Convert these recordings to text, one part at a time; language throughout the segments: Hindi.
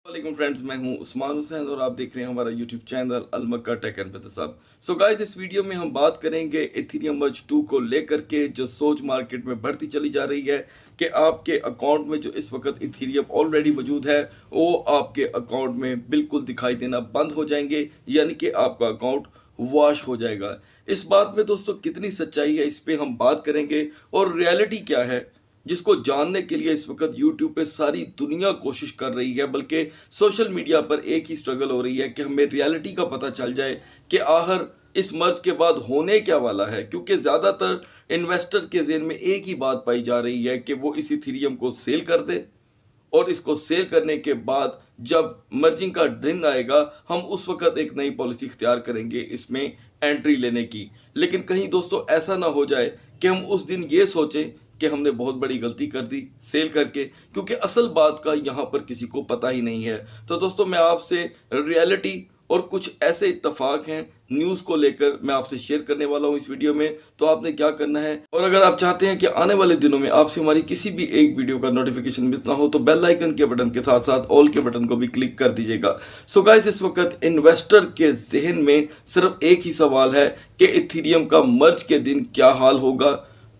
वालेकुम फ्रेंड्स, मैं हूं उस्मान हुसैन और आप देख रहे हैं हमारा यूट्यूब चैनल अलमक्का टेक एंड साहब। सो गाइस, इस वीडियो में हम बात करेंगे इथेरियम मर्ज 2 को लेकर के जो सोच मार्केट में बढ़ती चली जा रही है कि आपके अकाउंट में जो इस वक्त इथेरियम ऑलरेडी मौजूद है वो आपके अकाउंट में बिल्कुल दिखाई देना बंद हो जाएंगे, यानी कि आपका अकाउंट वॉश हो जाएगा। इस बात में दोस्तों कितनी सच्चाई है, इस पे हम बात करेंगे और रियलिटी क्या है जिसको जानने के लिए इस वक्त YouTube पे सारी दुनिया कोशिश कर रही है, बल्कि सोशल मीडिया पर एक ही स्ट्रगल हो रही है कि हमें रियलिटी का पता चल जाए कि आखिर इस मर्ज के बाद होने क्या वाला है। क्योंकि ज़्यादातर इन्वेस्टर के ज़हन में एक ही बात पाई जा रही है कि वो इस इथेरियम को सेल कर दे और इसको सेल करने के बाद जब मर्जिंग का दिन आएगा हम उस वक्त एक नई पॉलिसी इख्तियार करेंगे इसमें एंट्री लेने की। लेकिन कहीं दोस्तों ऐसा ना हो जाए कि हम उस दिन ये सोचें कि हमने बहुत बड़ी गलती कर दी सेल करके, क्योंकि असल बात का यहाँ पर किसी को पता ही नहीं है। तो दोस्तों मैं आपसे रियलिटी और कुछ ऐसे इत्तफाक हैं न्यूज़ को लेकर मैं आपसे शेयर करने वाला हूँ इस वीडियो में। तो आपने क्या करना है, और अगर आप चाहते हैं कि आने वाले दिनों में आपसे हमारी किसी भी एक वीडियो का नोटिफिकेशन मिस ना हो तो बेल आइकन के बटन के साथ साथ ऑल के बटन को भी क्लिक कर दीजिएगा। सो गाइस, इस वक्त इन्वेस्टर के जहन में सिर्फ एक ही सवाल है कि इथेरियम का मर्ज के दिन क्या हाल होगा।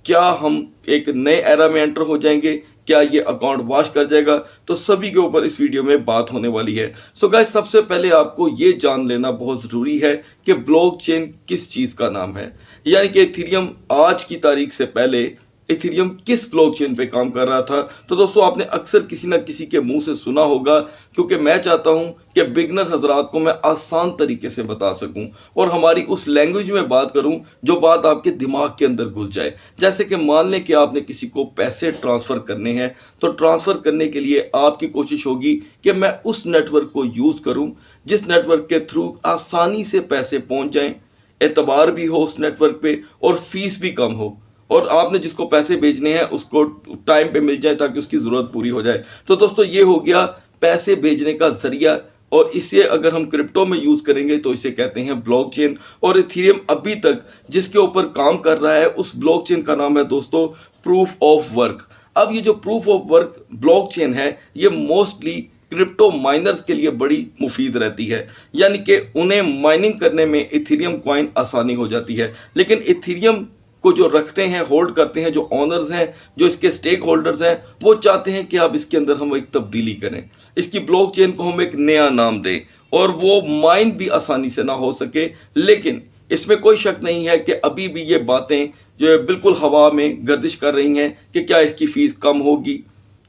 क्या हम एक नए एरा में एंटर हो जाएंगे, क्या ये अकाउंट वॉश कर जाएगा, तो सभी के ऊपर इस वीडियो में बात होने वाली है। सो गाइस, सबसे पहले आपको ये जान लेना बहुत ज़रूरी है कि ब्लॉकचेन किस चीज़ का नाम है, यानी कि इथेरियम आज की तारीख से पहले इथेरियम किस ब्लॉकचेन पे काम कर रहा था। तो दोस्तों आपने अक्सर किसी ना किसी के मुंह से सुना होगा, क्योंकि मैं चाहता हूं कि बिगनर हजरात को मैं आसान तरीके से बता सकूं और हमारी उस लैंग्वेज में बात करूं जो बात आपके दिमाग के अंदर घुस जाए। जैसे कि मान लें कि आपने किसी को पैसे ट्रांसफ़र करने हैं, तो ट्रांसफ़र करने के लिए आपकी कोशिश होगी कि मैं उस नेटवर्क को यूज़ करूँ जिस नेटवर्क के थ्रू आसानी से पैसे पहुँच जाएँ, एतबार भी हो उस नेटवर्क पे और फीस भी कम हो, और आपने जिसको पैसे भेजने हैं उसको टाइम पे मिल जाए ताकि उसकी ज़रूरत पूरी हो जाए। तो दोस्तों ये हो गया पैसे भेजने का जरिया, और इसे अगर हम क्रिप्टो में यूज़ करेंगे तो इसे कहते हैं ब्लॉकचेन। और इथेरियम अभी तक जिसके ऊपर काम कर रहा है उस ब्लॉकचेन का नाम है दोस्तों प्रूफ ऑफ वर्क। अब ये जो प्रूफ ऑफ वर्क ब्लॉकचेन है ये मोस्टली क्रिप्टो माइनर्स के लिए बड़ी मुफीद रहती है, यानी कि उन्हें माइनिंग करने में इथेरियम कॉइन आसानी हो जाती है। लेकिन इथेरियम को जो रखते हैं, होल्ड करते हैं, जो ऑनर्स हैं, जो इसके स्टेक होल्डर्स हैं, वो चाहते हैं कि अब इसके अंदर हम एक तब्दीली करें, इसकी ब्लॉकचेन को हम एक नया नाम दें और वो माइन भी आसानी से ना हो सके। लेकिन इसमें कोई शक नहीं है कि अभी भी ये बातें जो है बिल्कुल हवा में गर्दिश कर रही हैं कि क्या इसकी फ़ीस कम होगी,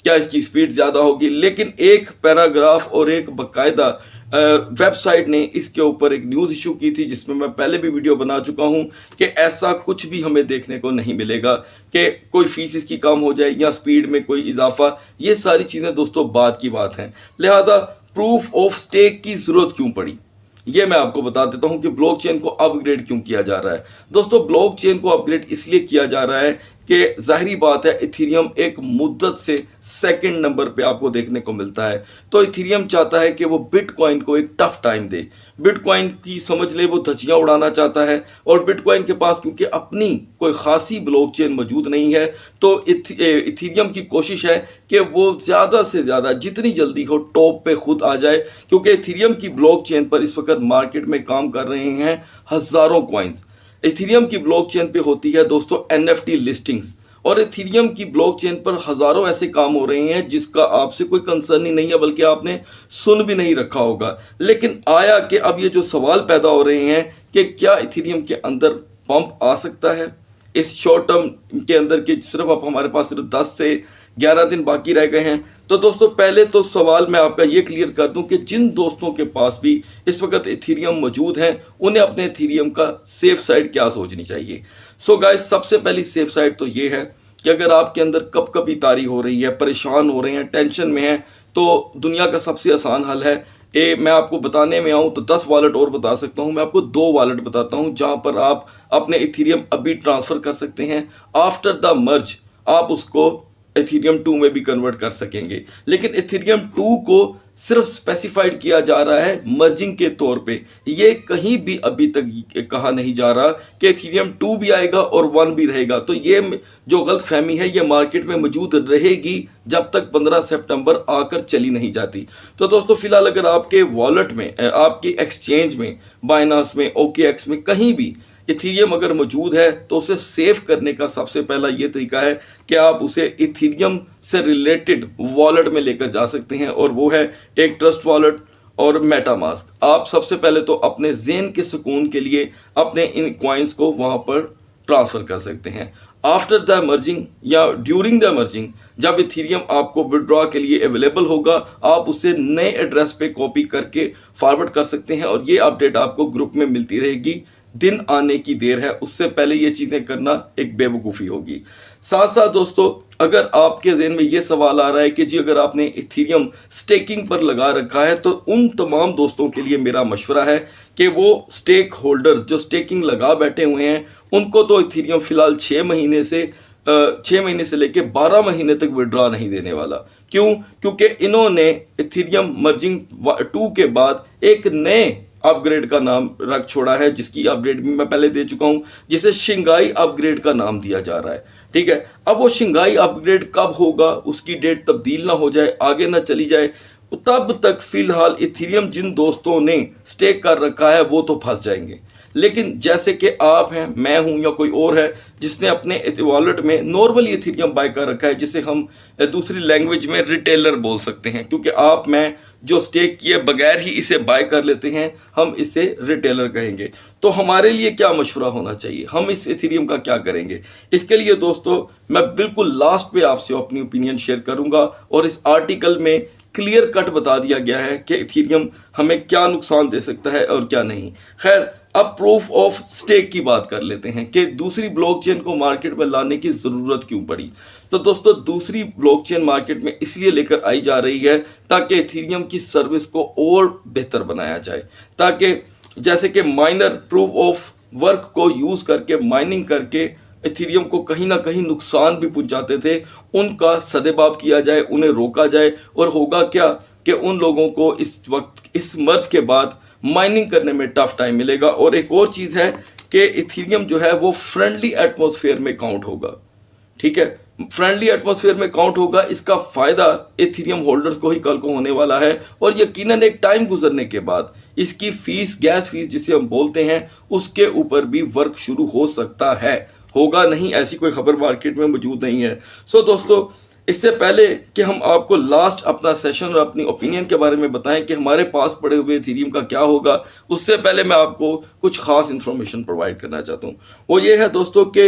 क्या इसकी स्पीड ज़्यादा होगी। लेकिन एक पैराग्राफ और एक बाकायदा वेबसाइट ने इसके ऊपर एक न्यूज़ इशू की थी जिसमें मैं पहले भी वीडियो बना चुका हूं कि ऐसा कुछ भी हमें देखने को नहीं मिलेगा कि कोई फीस इसकी कम हो जाए या स्पीड में कोई इजाफा। ये सारी चीज़ें दोस्तों बात की बात हैं। लिहाजा प्रूफ ऑफ स्टेक की ज़रूरत क्यों पड़ी ये मैं आपको बता देता हूं कि ब्लॉकचेन को अपग्रेड क्यों किया जा रहा है। दोस्तों ब्लॉकचेन को अपग्रेड इसलिए किया जा रहा है कि जाहिरी बात है इथेरियम एक मुद्दत से सेकंड नंबर पे आपको देखने को मिलता है। तो इथेरियम चाहता है कि वो बिटकॉइन को एक टफ टाइम दे, बिटकॉइन की समझ ले वो धज्जियां उड़ाना चाहता है, और बिटकॉइन के पास क्योंकि अपनी कोई खासी ब्लॉकचेन मौजूद नहीं है तो इथेरियम की कोशिश है कि वो ज़्यादा से ज़्यादा जितनी जल्दी हो टॉप पे खुद आ जाए, क्योंकि इथेरियम की ब्लॉकचेन पर इस वक्त मार्केट में काम कर रहे हैं हज़ारों कॉइन्स। इथेरियम की ब्लॉकचेन पे होती है दोस्तों NFT लिस्टिंग्स, और इथेरियम की ब्लॉकचेन पर हज़ारों ऐसे काम हो रहे हैं जिसका आपसे कोई कंसर्न ही नहीं है, बल्कि आपने सुन भी नहीं रखा होगा। लेकिन आया कि अब ये जो सवाल पैदा हो रहे हैं कि क्या इथेरियम के अंदर पंप आ सकता है इस शॉर्ट टर्म के अंदर, कि सिर्फ अब हमारे पास सिर्फ 10 से 11 दिन बाकी रह गए हैं। तो दोस्तों पहले तो सवाल मैं आपका ये क्लियर कर दूं कि जिन दोस्तों के पास भी इस वक्त इथेरियम मौजूद हैं उन्हें अपने इथेरियम का सेफ साइड क्या सोचनी चाहिए। सो गाइस, सबसे पहली सेफ साइड तो ये है कि अगर आपके अंदर कपकपी तारी हो रही है, परेशान हो रहे हैं, टेंशन में हैं, तो दुनिया का सबसे आसान हल है मैं आपको बताने में आऊँ तो 10 वॉलेट और बता सकता हूँ। मैं आपको 2 वॉलेट बताता हूँ जहाँ पर आप अपने इथेरियम अभी ट्रांसफ़र कर सकते हैं। आफ्टर द मर्ज आप उसको इथेरियम 2 में भी कन्वर्ट कर सकेंगे। लेकिन इथेरियम 2 को सिर्फ स्पेसिफाइड किया जा रहा है मर्जिंग के तौर पे। ये कहीं भी अभी तक कहा नहीं जा रहा कि इथेरियम 2 भी आएगा और 1 भी रहेगा। तो ये जो गलतफहमी है ये मार्केट में मौजूद रहेगी जब तक 15 सितंबर आकर चली नहीं जाती। तो दोस्तों फिलहाल अगर आपके वॉलेट में, आपकी एक्सचेंज में, बाइनांस में, OKX में कहीं भी इथेरियम अगर मौजूद है तो उसे सेव करने का सबसे पहला ये तरीका है कि आप उसे इथेरियम से रिलेटेड वॉलेट में लेकर जा सकते हैं, और वो है एक ट्रस्ट वॉलेट और मेटामास्क। आप सबसे पहले तो अपने ज़हन के सुकून के लिए अपने इन कॉइन्स को वहां पर ट्रांसफर कर सकते हैं। आफ्टर द मर्जिंग या ड्यूरिंग द मर्जिंग जब इथेरियम आपको विड्रॉ के लिए अवेलेबल होगा, आप उसे नए एड्रेस पे कॉपी करके फॉरवर्ड कर सकते हैं, और ये अपडेट आपको ग्रुप में मिलती रहेगी। दिन आने की देर है, उससे पहले ये चीजें करना एक बेवकूफ़ी होगी। साथ साथ दोस्तों अगर आपके ज़हन में ये सवाल आ रहा है कि जी अगर आपने इथेरियम स्टेकिंग पर लगा रखा है, तो उन तमाम दोस्तों के लिए मेरा मशवरा है कि वो स्टेक होल्डर्स जो स्टेकिंग लगा बैठे हुए हैं उनको तो इथेरियम फिलहाल 6 महीने से लेके 12 महीने तक विड्रॉ नहीं देने वाला। क्यों? क्योंकि इन्होंने इथेरियम मर्जिंग 2 के बाद एक नए अपग्रेड का नाम रख छोड़ा है, जिसकी अपडेट भी मैं पहले दे चुका हूं, जिसे शिंगाई अपग्रेड का नाम दिया जा रहा है। ठीक है, अब वो शिंगाई अपग्रेड कब होगा, उसकी डेट तब्दील ना हो जाए, आगे ना चली जाए, तब तक फिलहाल इथेरियम जिन दोस्तों ने स्टेक कर रखा है वो तो फंस जाएंगे। लेकिन जैसे कि आप हैं, मैं हूं या कोई और है जिसने अपने वॉलेट में नॉर्मली इथेरियम बाय कर रखा है, जिसे हम दूसरी लैंग्वेज में रिटेलर बोल सकते हैं, क्योंकि आप मैं जो स्टेक किए बगैर ही इसे बाय कर लेते हैं, हम इसे रिटेलर कहेंगे। तो हमारे लिए क्या मशवरा होना चाहिए, हम इस इथेरियम का क्या करेंगे? इसके लिए दोस्तों मैं बिल्कुल लास्ट पे आपसे अपनी ओपिनियन शेयर करूंगा, और इस आर्टिकल में क्लियर कट बता दिया गया है कि इथेरियम हमें क्या नुकसान दे सकता है और क्या नहीं। खैर, अब प्रूफ ऑफ स्टेक की बात कर लेते हैं कि दूसरी ब्लॉकचेन को मार्केट में लाने की जरूरत क्यों पड़ी। तो दोस्तों दूसरी ब्लॉकचेन मार्केट में इसलिए लेकर आई जा रही है ताकि इथेरियम की सर्विस को और बेहतर बनाया जाए, ताकि जैसे कि माइनर प्रूफ ऑफ वर्क को यूज करके माइनिंग करके इथेरियम को कहीं ना कहीं नुकसान भी पहुंचाते थे, उनका सदेबाब किया जाए, उन्हें रोका जाए। और होगा क्या कि उन लोगों को इस वक्त इस मर्ज के बाद माइनिंग करने में टफ टाइम मिलेगा। और एक और चीज है कि इथेरियम जो है वो फ्रेंडली एटमॉस्फेयर में काउंट होगा। ठीक है, फ्रेंडली एटमॉस्फेयर में काउंट होगा, इसका फायदा इथेरियम होल्डर्स को ही कल को होने वाला है। और यकीनन एक टाइम गुजरने के बाद इसकी फीस, गैस फीस जिसे हम बोलते हैं, उसके ऊपर भी वर्क शुरू हो सकता है। होगा नहीं ऐसी कोई खबर मार्केट में मौजूद नहीं है। सो दोस्तों इससे पहले कि हम आपको लास्ट अपना सेशन और अपनी ओपिनियन के बारे में बताएं कि हमारे पास पड़े हुए इथेरियम का क्या होगा, उससे पहले मैं आपको कुछ खास इंफॉर्मेशन प्रोवाइड करना चाहता हूं। वो ये है दोस्तों कि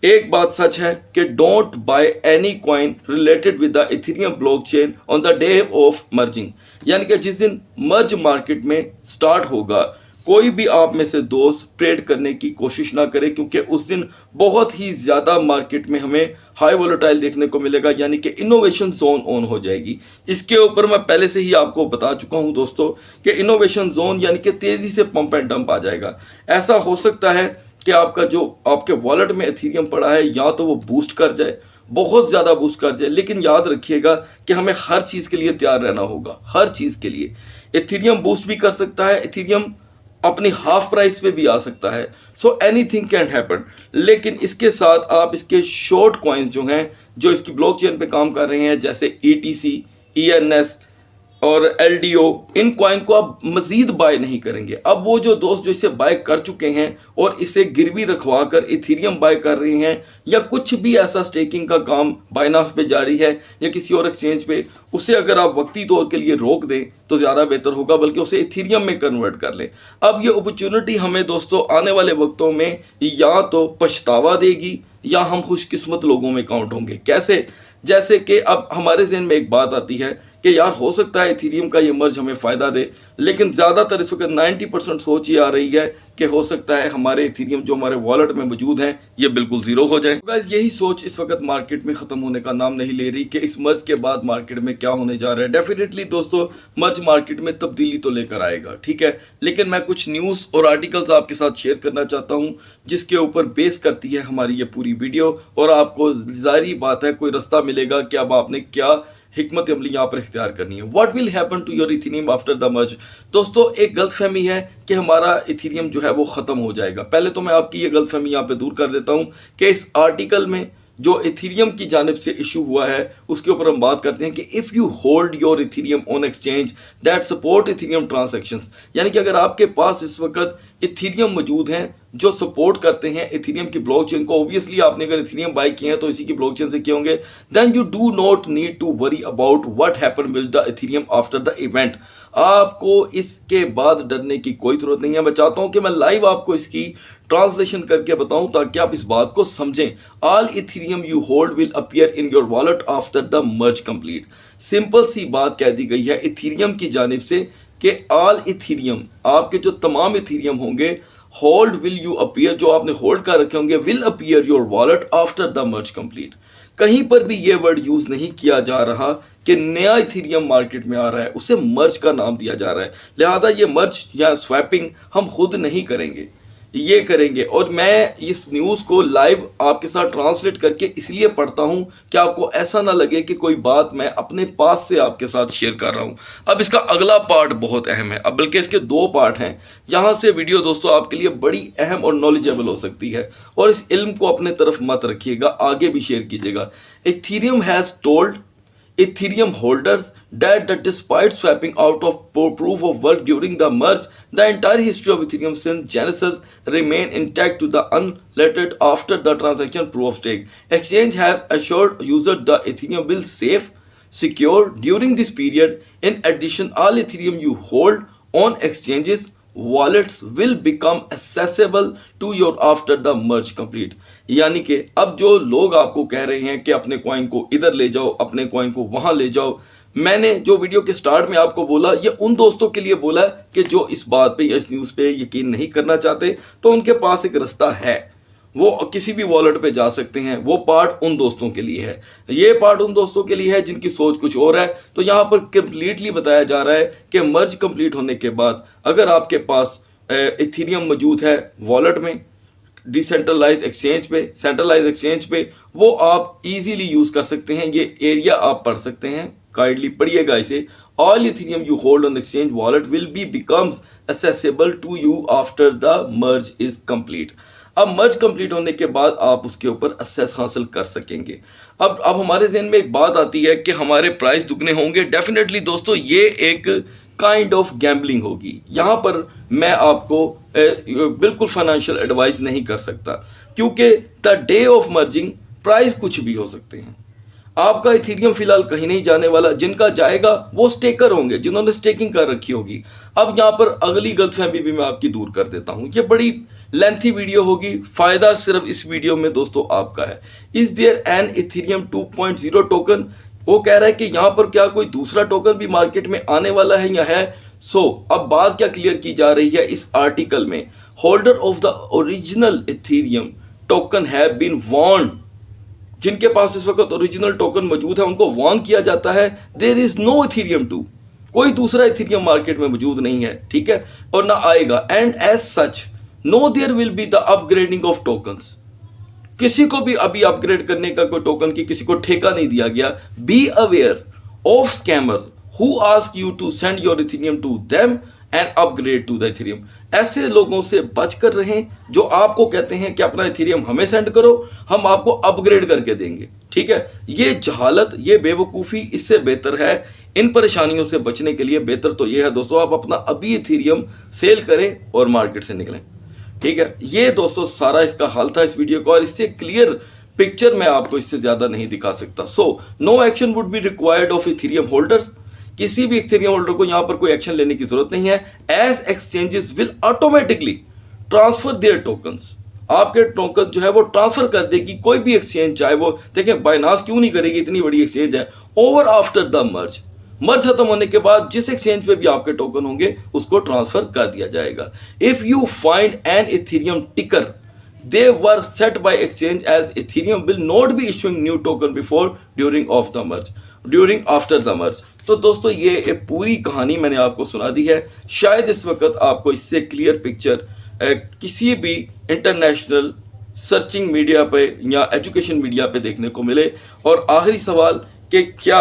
एक बात सच है कि don't by any coin related with the Ethereum blockchain on the day of merging, यानी कि जिस दिन मर्ज मार्केट में स्टार्ट होगा, कोई भी आप में से दोस्त ट्रेड करने की कोशिश ना करे, क्योंकि उस दिन बहुत ही ज्यादा मार्केट में हमें हाई वोलेटाइल देखने को मिलेगा, यानी कि इनोवेशन जोन ऑन हो जाएगी। इसके ऊपर मैं पहले से ही आपको बता चुका हूं दोस्तों कि इनोवेशन जोन यानी कि तेजी से पंप एंड डंप आ जाएगा। ऐसा हो सकता है कि आपका जो आपके वॉलेट में इथेरियम पड़ा है या तो वो बूस्ट कर जाए, बहुत ज्यादा बूस्ट कर जाए, लेकिन याद रखिएगा कि हमें हर चीज के लिए तैयार रहना होगा। हर चीज के लिए इथेरियम बूस्ट भी कर सकता है, इथेरियम अपनी हाफ प्राइस पे भी आ सकता है। So anything can happen. लेकिन इसके साथ आप इसके शॉर्ट कॉइन्स जो हैं, जो इसकी ब्लॉकचेन पे काम कर रहे हैं, जैसे ETC, ENS और LDO, इन कॉइन को आप मजीद बाय नहीं करेंगे। अब वो जो दोस्त जो इसे बाय कर चुके हैं और इसे गिरवी रखवा कर इथेरियम बाय कर रहे हैं, या कुछ भी ऐसा स्टेकिंग का काम बाइनांस पे जारी है या किसी और एक्सचेंज पे, उसे अगर आप वक्ती तौर के लिए रोक दें तो ज़्यादा बेहतर होगा, बल्कि उसे इथेरियम में कन्वर्ट कर लें। अब ये अपॉर्चुनिटी हमें दोस्तों आने वाले वक्तों में या तो पछतावा देगी या हम खुशकिस्मत लोगों में काउंट होंगे। कैसे? जैसे कि अब हमारे ज़हन में एक बात आती है कि यार हो सकता है इथेरियम का ये मर्ज हमें फ़ायदा दे, लेकिन ज़्यादातर इस वक्त 90% सोच ये आ रही है कि हो सकता है हमारे इथेरियम जो हमारे वॉलेट में मौजूद हैं ये बिल्कुल ज़ीरो हो जाए। बस यही सोच इस वक्त मार्केट में ख़त्म होने का नाम नहीं ले रही कि इस मर्ज के बाद मार्केट में क्या होने जा रहा है। डेफिनेटली दोस्तों मर्ज मार्केट में तब्दीली तो लेकर आएगा, ठीक है, लेकिन मैं कुछ न्यूज़ और आर्टिकल्स आपके साथ शेयर करना चाहता हूँ जिसके ऊपर बेस करती है हमारी ये पूरी वीडियो, और आपको जारी बात है कोई रास्ता मिलेगा कि अब आपने क्या हिकमत अमली यहाँ पर इख्तियार करनी है। What will happen to your Ethereum after the merge. दोस्तों एक गलतफहमी है कि हमारा इथेरियम जो है वो खत्म हो जाएगा। पहले तो मैं आपकी ये गलतफहमी यहाँ पे दूर कर देता हूँ कि इस आर्टिकल में जो इथेरियम की जानिब से इशू हुआ है उसके ऊपर हम बात करते हैं कि if you hold your Ethereum on exchange that support Ethereum transactions, यानी कि अगर आपके पास इस वक्त इथेरियम मौजूद हैं जो सपोर्ट करते हैं इथेरियम की ब्लॉकचेन को, ऑब्वियसली आपने अगर इथेरियम बाय किए हैं तो इसी की ब्लॉकचेन से किए होंगे, then you do not need to worry about what happen with the Ethereum after the event. आपको इसके बाद डरने की कोई जरूरत नहीं है। मैं चाहता हूं कि मैं लाइव आपको इसकी ट्रांसलेशन करके बताऊं ताकि आप इस बात को समझें। All Ethereum you hold will appear in your wallet after the merge complete. Simple सी बात कह दी गई है इथेरियम की जानिब से कि ऑल इथेरियम, आपके जो तमाम इथेरियम होंगे, होल्ड विल यू अपीयर, जो आपने होल्ड कर रखे होंगे, will appear your wallet after the merge complete. कहीं पर भी ये वर्ड यूज नहीं किया जा रहा कि नया इथेरियम मार्केट में आ रहा है, उसे मर्ज का नाम दिया जा रहा है। लिहाजा ये मर्ज या स्वैपिंग हम खुद नहीं करेंगे, ये करेंगे। और मैं इस न्यूज़ को लाइव आपके साथ ट्रांसलेट करके इसलिए पढ़ता हूं कि आपको ऐसा ना लगे कि कोई बात मैं अपने पास से आपके साथ शेयर कर रहा हूं। अब इसका अगला पार्ट बहुत अहम है, अब बल्कि इसके दो पार्ट हैं। यहां से वीडियो दोस्तों आपके लिए बड़ी अहम और नॉलेजेबल हो सकती है, और इस इल्म को अपने तरफ मत रखिएगा, आगे भी शेयर कीजिएगा। Ethereum has told Ethereum holders that despite swapping out of proof of work during the merge, the entire history of Ethereum since Genesis remain intact to the unlettered after the transaction proof of stake. Exchange has assured users the Ethereum will safe, secure during this period. In addition, all Ethereum you hold on exchanges wallets will become accessible to your after the merge complete। यानी कि अब जो लोग आपको कह रहे हैं कि अपने कॉइन को इधर ले जाओ, अपने कॉइन को वहां ले जाओ, मैंने जो वीडियो के स्टार्ट में आपको बोला, ये उन दोस्तों के लिए बोला कि जो इस बात पे या इस न्यूज़ पे यकीन नहीं करना चाहते, तो उनके पास एक रास्ता है, वो किसी भी वॉलेट पे जा सकते हैं। वो पार्ट उन दोस्तों के लिए है, ये पार्ट उन दोस्तों के लिए है जिनकी सोच कुछ और है। तो यहाँ पर कंप्लीटली बताया जा रहा है कि मर्ज कंप्लीट होने के बाद अगर आपके पास इथेरियम मौजूद है वॉलेट में, डिसेंट्रलाइज एक्सचेंज पे, सेंट्रलाइज एक्सचेंज पे, वो आप इजीली यूज कर सकते हैं। ये एरिया आप पढ़ सकते हैं, काइंडली पढ़िएगा इसे। All Ethereum you hold on exchange wallet will be becomes accessible to you after the merge is complete. अब मर्ज कंप्लीट होने के बाद आप उसके ऊपर एक्सेस हासिल कर सकेंगे। अब हमारे जहन में एक बात आती है कि हमारे प्राइस दुगने होंगे। डेफिनेटली दोस्तों ये एक काइंड ऑफ गैम्बलिंग होगी। यहाँ पर मैं आपको बिल्कुल फाइनेंशियल एडवाइस नहीं कर सकता, क्योंकि the day of merging price कुछ भी हो सकते हैं। आपका इथेरियम फिलहाल कहीं नहीं जाने वाला, जिनका जाएगा वो स्टेकर होंगे, जिन्होंने स्टेकिंग कर रखी होगी। अब यहाँ पर अगली गलतफहमी भी मैं आपकी दूर कर देता हूँ, ये बड़ी लेंथी वीडियो होगी, फायदा सिर्फ इस वीडियो में दोस्तों आपका है। Is there an Ethereum 2.0 token, वो कह रहा है कि यहाँ पर क्या कोई दूसरा टोकन भी मार्केट में आने वाला है या है। अब बात क्या क्लियर की जा रही है इस आर्टिकल में, holder of the original Ethereum token have been warned, जिनके पास इस वक्त ओरिजिनल टोकन मौजूद है उनको वार्न किया जाता है, देयर इज नो इथेरियम 2, कोई दूसरा इथेरियम मार्केट में मौजूद नहीं है, ठीक है, और ना आएगा। And as such no there will be the upgrading of tokens, किसी को भी अभी अपग्रेड करने का कोई टोकन की किसी को ठेका नहीं दिया गया। Be aware of scammers who ask you to send your Ethereum to them and upgrade to the Ethereum. ऐसे लोगों से बचकर रहें जो आपको कहते हैं कि अपना इथेरियम हमें सेंड करो, हम आपको अपग्रेड करके देंगे, ठीक है। ये जहालत, ये बेवकूफ़ी, इससे बेहतर है, इन परेशानियों से बचने के लिए बेहतर तो ये है दोस्तों आप अपना अभी इथेरियम सेल करें और मार्केट से निकलें, ठीक है। ये दोस्तों सारा इसका हाल था इस वीडियो का, और इससे क्लियर पिक्चर मैं आपको इससे ज्यादा नहीं दिखा सकता। No action would be required of Ethereum holders, किसी भी इथेरियम होल्डर को यहां पर कोई एक्शन लेने की जरूरत नहीं है। As exchanges will automatically transfer their tokens, आपके टोकन जो है वो ट्रांसफर कर देगी कोई भी एक्सचेंज, चाहे वो देखें बाइनांस क्यों नहीं करेगी, इतनी बड़ी एक्सचेंज है, ओवर आफ्टर द मर्ज, मर्ज खत्म होने के बाद जिस एक्सचेंज पे भी आपके टोकन होंगे उसको ट्रांसफर कर दिया जाएगा। If you find an Ethereum ticker they were set by exchange as Ethereum will not be issuing new token before during of the merge, during after the merge. तो दोस्तों ये एक पूरी कहानी मैंने आपको सुना दी है। शायद इस वक्त आपको इससे क्लियर पिक्चर किसी भी इंटरनेशनल सर्चिंग मीडिया पे या एजुकेशन मीडिया पे देखने को मिले। और आखिरी सवाल कि क्या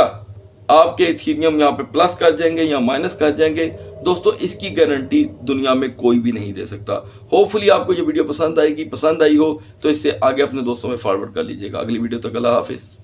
आपके इथीरियम यहाँ पे प्लस कर जाएंगे या माइनस कर जाएंगे। दोस्तों इसकी गारंटी दुनिया में कोई भी नहीं दे सकता। होपफुली आपको ये वीडियो पसंद आएगी, पसंद आई हो तो इससे आगे अपने दोस्तों में फॉरवर्ड कर लीजिएगा। अगली वीडियो तक अल्लाह हाफिज।